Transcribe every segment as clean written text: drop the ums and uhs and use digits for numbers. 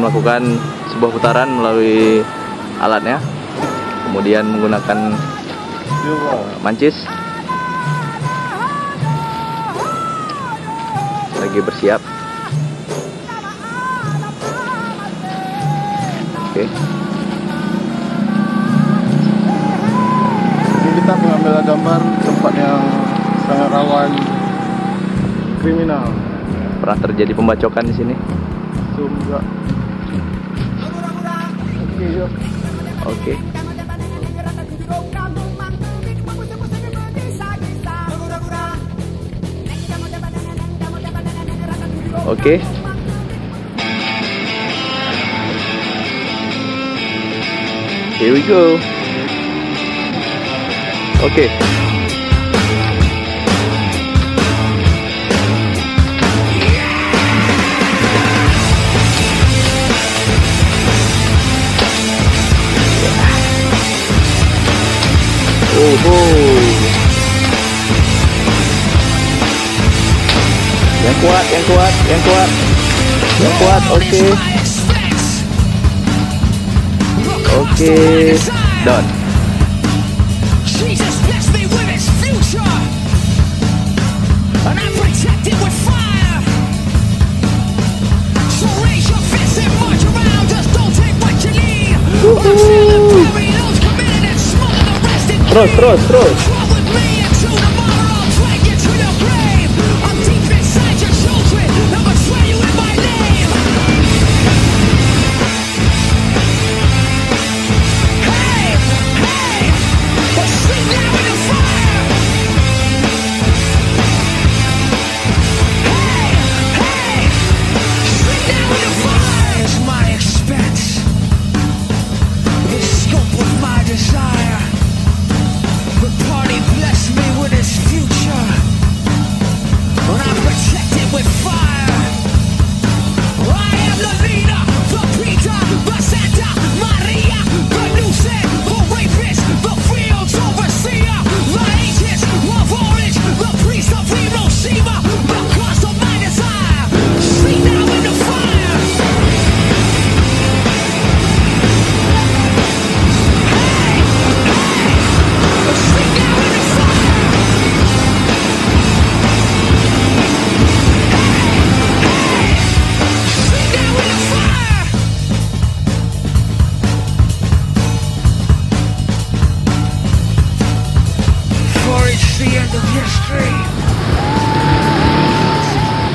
melakukan sebuah putaran melalui alatnya, kemudian menggunakan mancis. Lagi bersiap. Oke. Ini kita mengambil gambar tempat yang sangat rawan kriminal. Pernah terjadi pembacokan di sini? Enggak. Oke, yuk. Oke. Oke. Here we go. Oke. Yang kuat, yang kuat, yang kuat, yang kuat. Oke. Oke, done. Terus, terus, terus.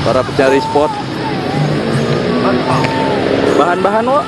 Para pencari spot bahan-bahan, Wak.